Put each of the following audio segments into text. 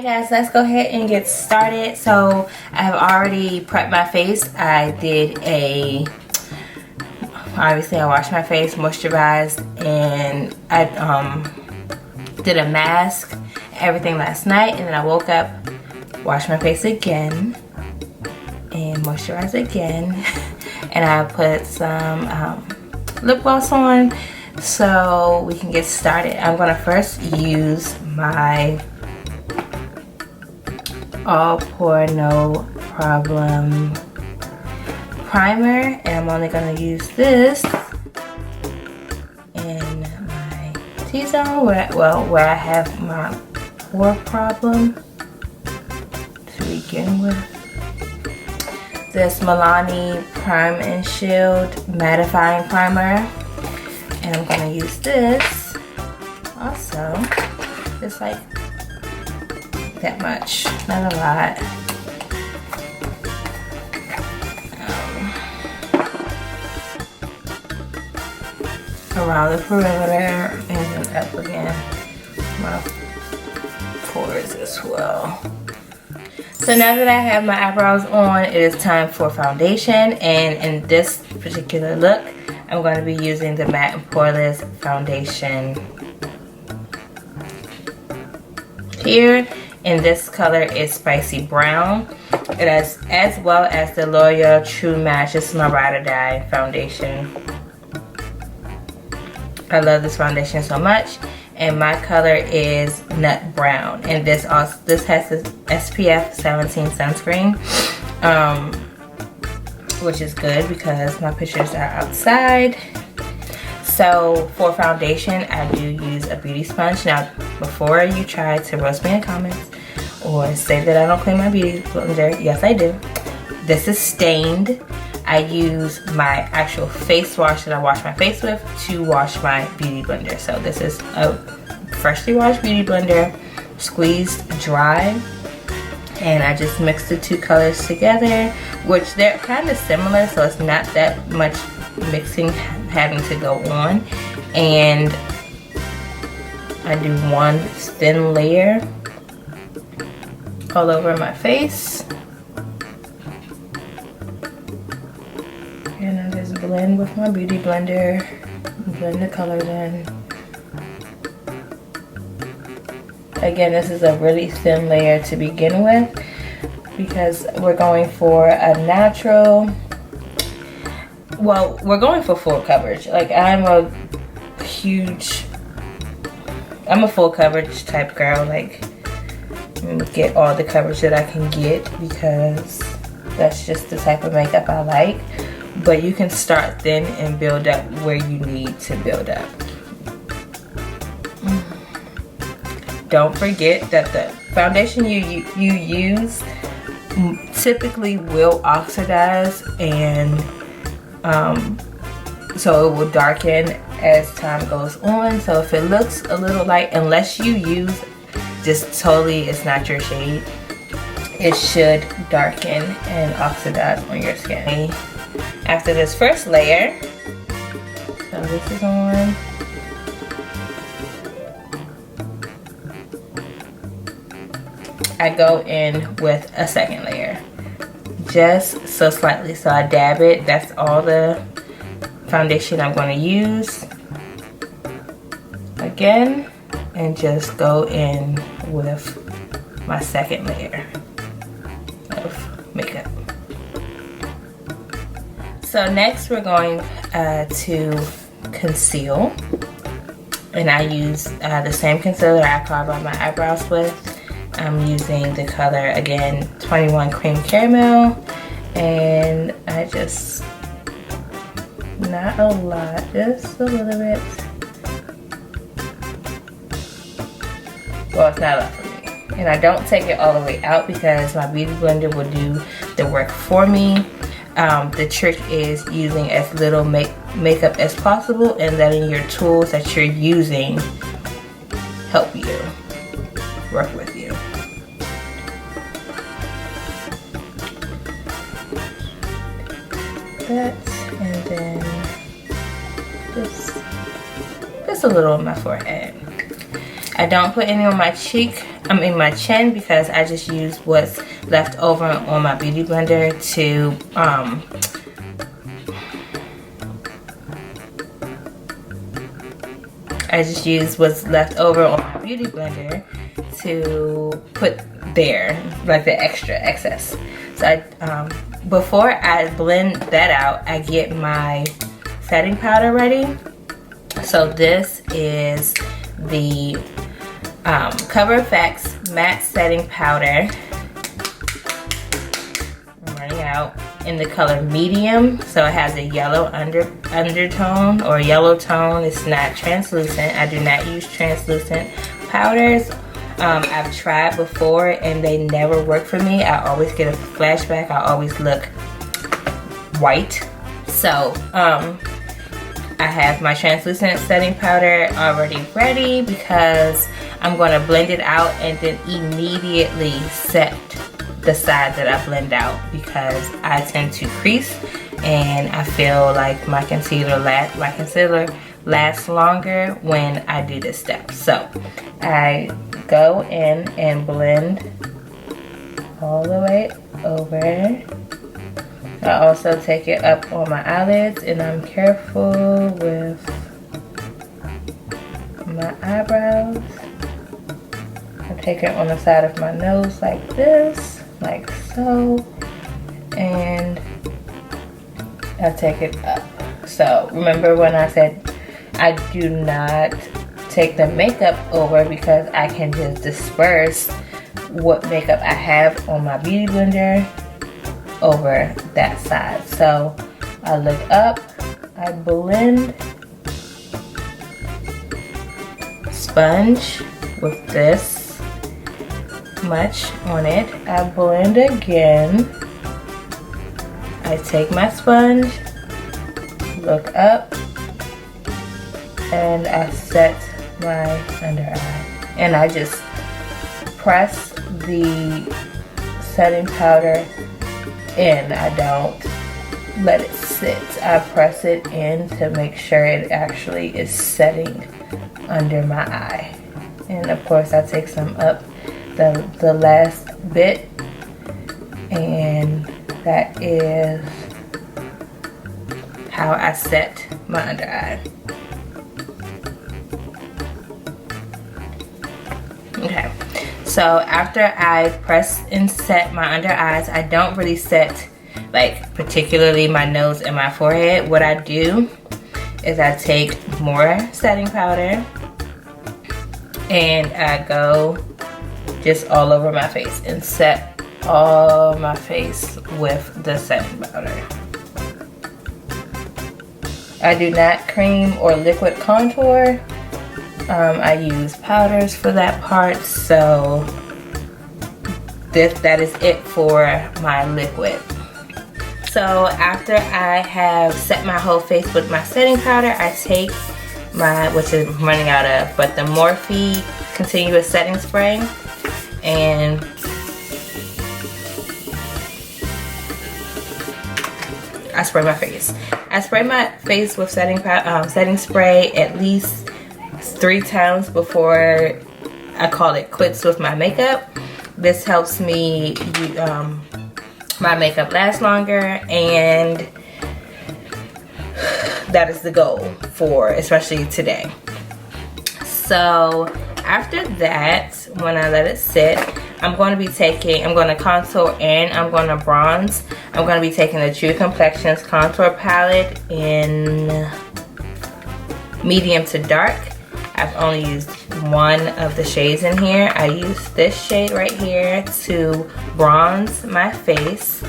Alright guys, let's go ahead and get started. So I have already prepped my face. Obviously I washed my face, moisturized, and I did a mask, everything last night, and then I woke up, washed my face again, and moisturized again, and I put some lip gloss on so we can get started. I'm gonna first use my All Pore No Problem primer, and I'm only gonna use this in my T-zone where I have my pore problem to begin with. This Mallory Prime and Shield mattifying primer, and I'm gonna use this also, just like that much, not a lot. Around the perimeter and then up again my pores as well. So now that I have my eyebrows on, it is time for foundation, and in this particular look I'm going to be using the Matte and Poreless foundation here, and this color is Spicy Brown. It is as well as the L'Oreal True Match. This is my Ride or Die foundation. I love this foundation so much, and my color is Nut Brown, and this has this SPF 17 sunscreen, which is good because my pictures are outside. So for foundation, I do use a beauty sponge. Now, before you try to roast me in the comments or say that I don't clean my beauty blender, yes I do. This is stained. I use my actual face wash that I wash my face with to wash my beauty blender. So this is a freshly washed beauty blender, squeezed dry, and I just mixed the two colors together, which they're kind of similar, so it's not that much mixing having to go on. And I do one thin layer all over my face, and I just blend with my beauty blender, blend the colors in. Again, this is a really thin layer to begin with because we're going for a natural, well, we're going for full coverage. Like, I'm a full coverage type girl. Like, I'm gonna get all the coverage that I can get because that's just the type of makeup I like. But you can start thin and build up where you need to build up. Don't forget that the foundation you use typically will oxidize, and so it will darken as time goes on. So if it looks a little light, unless you use just totally it's not your shade, it should darken and oxidize on your skin. After this first layer, so this is on, I go in with a second layer, just so slightly. So I dab it. That's all the foundation I'm going to use again, and just go in with my second layer of makeup. So next we're going to conceal, and I use the same concealer I carved on my eyebrows with. I'm using the color, again, 21 Cream Caramel, and I just, not a lot, just a little bit. Well, it's not a lot for me. And I don't take it all the way out because my beauty blender will do the work for me. The trick is using as little makeup as possible and letting your tools that you're using help you, work with you. That, and then just a little on my forehead. I don't put any on my cheek my chin, because I just used what's left over on my beauty blender to put there, like the extra excess. So I, before I blend that out, I get my setting powder ready. So this is the Cover FX matte setting powder. I'm running out in the color medium, so it has a yellow undertone or yellow tone. It's not translucent. I do not use translucent powders. I've tried before and they never work for me. I always get a flashback. I always look white. So I have my translucent setting powder already ready because I'm going to blend it out and then immediately set the side that I blend out, because I tend to crease and I feel like my concealer lasts longer when I do this step. So I go in and blend all the way over. I also take it up on my eyelids, and I'm careful with my eyebrows. I take it on the side of my nose like this, like so, and I take it up. So remember when I said I do not take the makeup over, because I can just disperse what makeup I have on my beauty blender over that side. So I look up, I blend, sponge with this much on it. I blend again. I take my sponge, look up, and I set my under eye. And I just press the setting powder in. I don't let it sit. I press it in to make sure it actually is setting under my eye. And of course I take some up the last bit, and that is how I set my under eye. Okay, so after I press and set my under eyes, I don't really set like particularly my nose and my forehead. What I do is I take more setting powder and I go just all over my face and set all my face with the setting powder. I do not cream or liquid contour. I use powders for that part, so that is it for my liquid. So after I have set my whole face with my setting powder, I take my, which is running out of, but the Morphe Continuous Setting Spray, and I spray my face. I spray my face with setting spray at least 3 times before I call it quits with my makeup. This helps me my makeup last longer, and that is the goal for especially today. So after that, when I let it sit, I'm going to contour and I'm going to bronze. I'm going to be taking the True Complexions contour palette in medium to dark. I've only used one of the shades in here. I use this shade right here to bronze my face.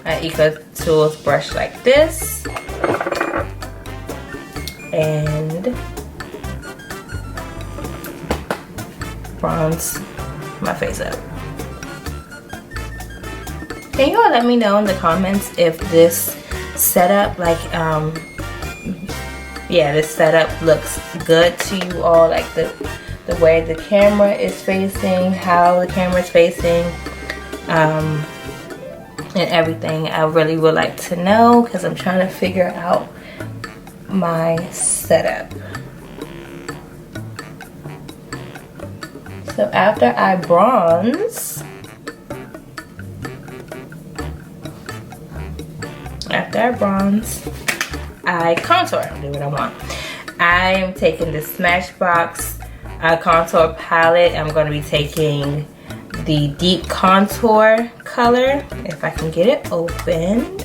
I Eco Tools brush like this, and bronze my face up. Can you all let me know in the comments if this setup, this setup looks good to you all, like the way the camera is facing, how the camera is facing, and everything. I really would like to know, because I'm trying to figure out my setup. So after I bronze, I contour. Do what I want. I'm taking the Smashbox contour palette. I'm going to be taking the deep contour color, if I can get it open.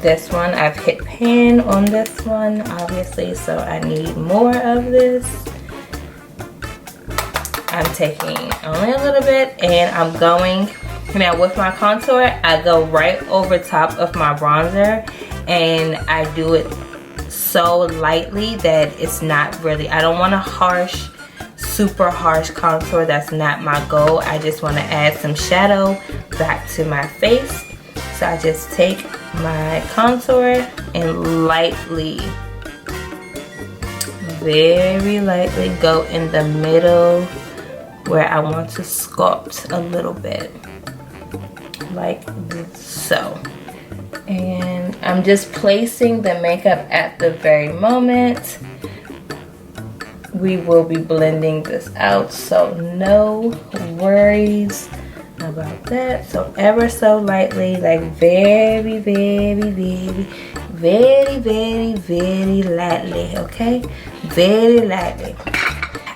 This one, I've hit pan on this one, obviously, so I need more of this. I'm taking only a little bit, and I'm going, now with my contour, I go right over top of my bronzer, and I do it so lightly that it's not really, I don't want a harsh, super harsh contour. That's not my goal. I just want to add some shadow back to my face. So I just take my contour and lightly, very lightly go in the middle where I want to sculpt a little bit, like so. And I'm just placing the makeup at the very moment. We will be blending this out, so no worries about that. So ever so lightly, like very, very, very, very, very, very lightly, okay? Very lightly.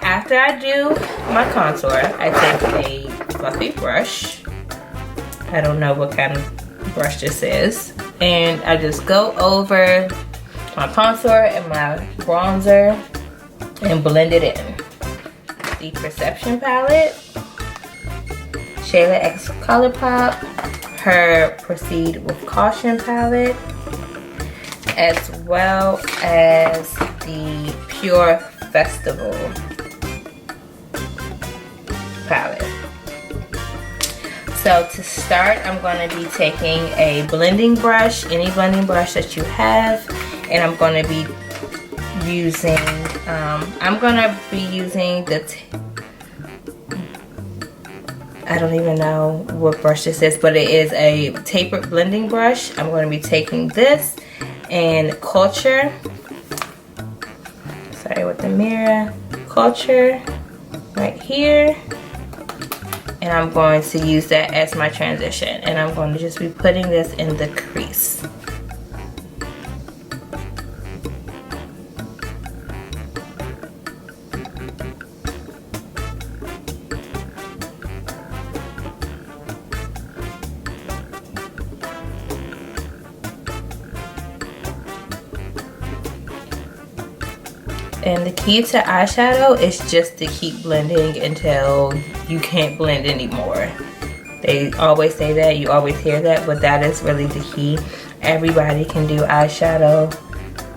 After I do my contour, I take a fluffy brush. I don't know what kind of brush this is. And I just go over my contour and my bronzer and blend it in. The Perception palette, Shayla X Colourpop, her Proceed with Caution palette, as well as the Pure Festival palette. So to start, I'm going to be taking a blending brush, any blending brush that you have, and I'm going to be using, I don't even know what brush this is, but it is a tapered blending brush. I'm going to be taking this and Culture, sorry with the mirror, Culture right here. And I'm going to use that as my transition. And I'm going to just be putting this in the crease. And the key to eyeshadow is just to keep blending until you can't blend anymore. They always say that, you always hear that, but that is really the key. Everybody can do eyeshadow.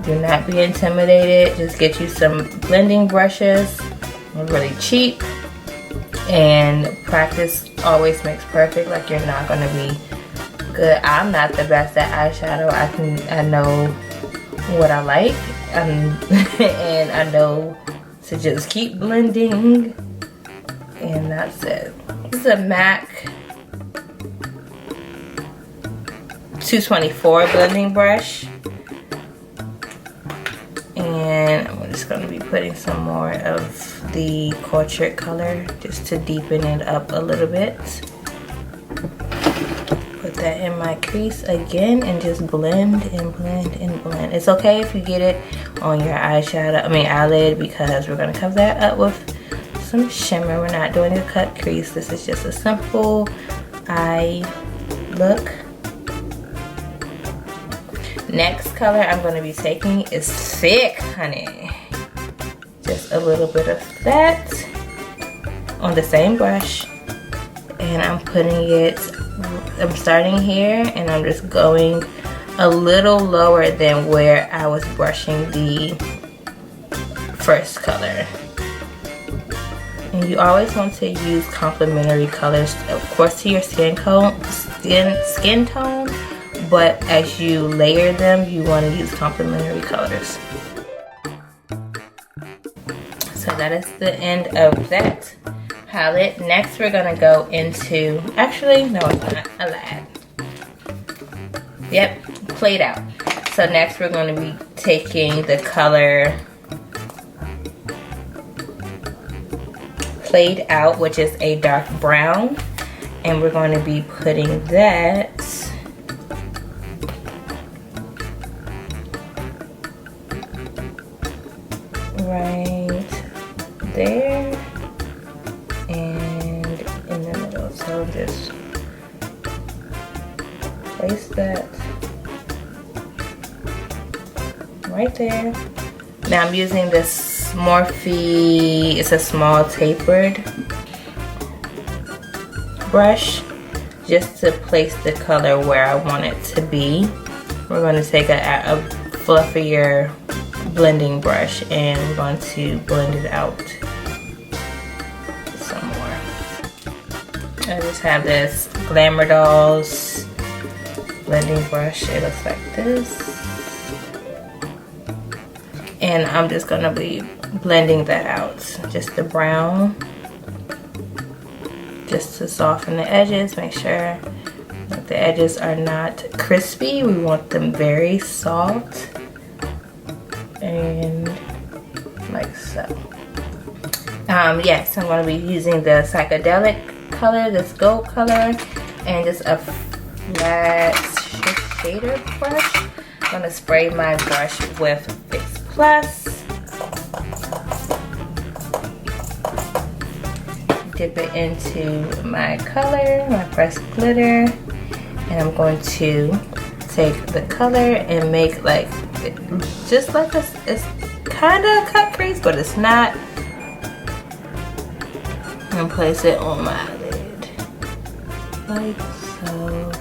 Do not be intimidated. Just get you some blending brushes. They're really cheap. And practice always makes perfect. Like, you're not gonna be good. I'm not the best at eyeshadow. I know what I like. And I know to just keep blending, and that's it. This is a MAC 224 blending brush, and I'm just going to be putting some more of the Culture color just to deepen it up a little bit. Put that in my crease again and just blend and blend and blend. It's okay if you get it on your eyelid, because we're going to cover that up with some shimmer. We're not doing a cut crease. This is just a simple eye look. Next color I'm going to be taking is Thick, honey. Just a little bit of that on the same brush, and I'm putting it, I'm starting here and I'm just going a little lower than where I was brushing the first color. And you always want to use complementary colors, of course, to your skin tone, but as you layer them, you want to use complementary colors. So that is the end of that palette. Next we're gonna go into, actually no it's not, I lied. Yep, Played Out. So next we're going to be taking the color Played Out, which is a dark brown. And we're going to be putting that right there and in the middle. So just place that right there. Now I'm using this Morphe, it's a small tapered brush just to place the color where I want it to be. We're going to take a fluffier blending brush and we're going to blend it out some more. I just have this Glamour Dolls blending brush. It looks like this. And I'm just going to be blending that out. Just the brown. Just to soften the edges. Make sure that the edges are not crispy. We want them very soft. And like so. Yes, I'm going to be using the psychedelic color, this gold color, and just a flat shader brush. I'm going to spray my brush with Fix Plus. Dip it into my color, my pressed glitter, and I'm going to take the color and make like just like a, it's kind of a cut crease, but it's not. And place it on my lid like so.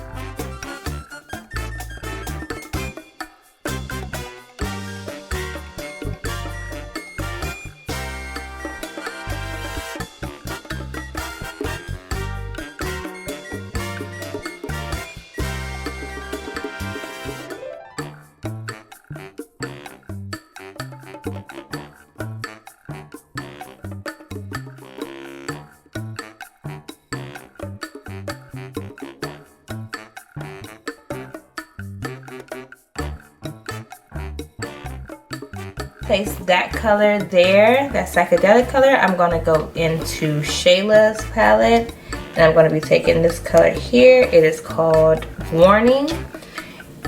Place that color there, that psychedelic color. I'm gonna go into Shayla's palette and I'm gonna be taking this color here. It is called Warning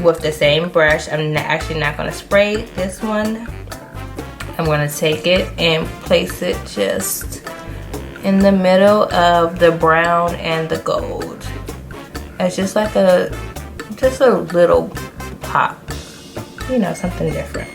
with the same brush. I'm actually not gonna spray this one. I'm gonna take it and place it just in the middle of the brown and the gold. It's just like just a little pop, you know, something different.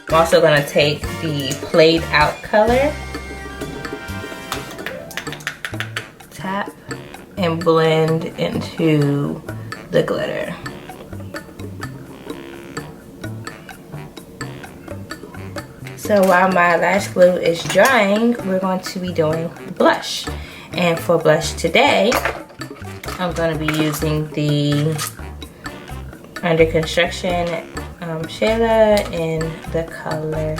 I'm also going to take the Played Out color, tap, and blend into the glitter. So while my lash glue is drying, we're going to be doing blush. And for blush today, I'm going to be using the Under Construction Shayla in the color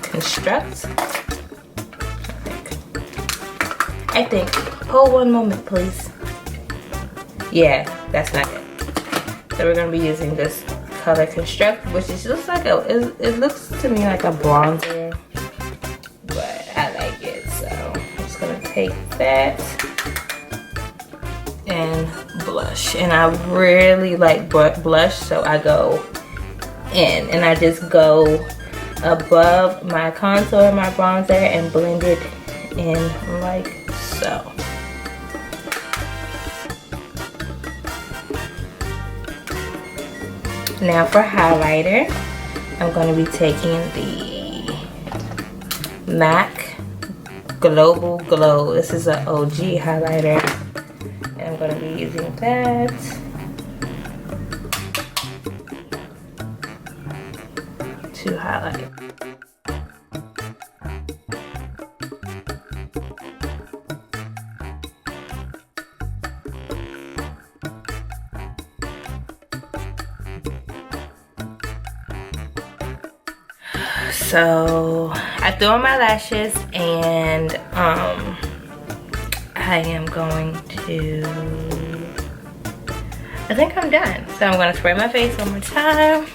Construct. I think. Hold one moment, please. Yeah, that's not it. So we're gonna be using this color Construct, which is just like it looks to me like a bronzer, but I like it. So I'm just gonna take that and blush. And I really like blush, so I go in and I just go above my contour, my bronzer, and blend it in like so. Now for highlighter, I'm going to be taking the MAC Global Glow. This is an OG highlighter. I'm going to be using that. To highlight. So I threw on my lashes, and I am going to, I think I'm done. So I'm gonna spray my face one more time.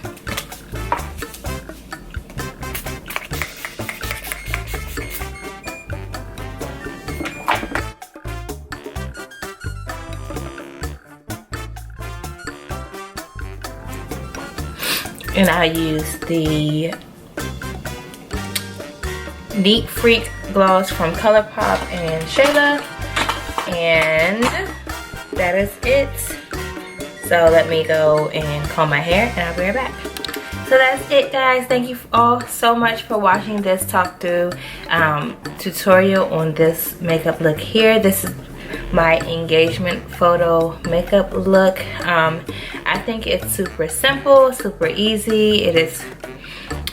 And I use the Neat Freak gloss from ColourPop and Shayla, and that is it. So let me go and comb my hair, and I'll be right back. So that's it, guys. Thank you all so much for watching this talk through tutorial on this makeup look here. This is my engagement photo makeup look. I think it's super simple, super easy. It is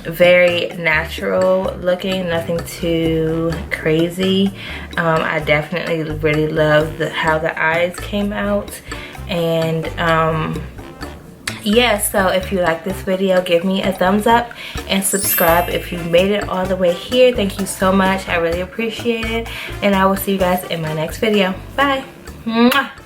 very natural looking, nothing too crazy. I definitely really love how the eyes came out. And yeah, so if you like this video, give me a thumbs up and subscribe if you made it all the way here. Thank you so much. I really appreciate it, and I will see you guys in my next video. Bye. Mwah.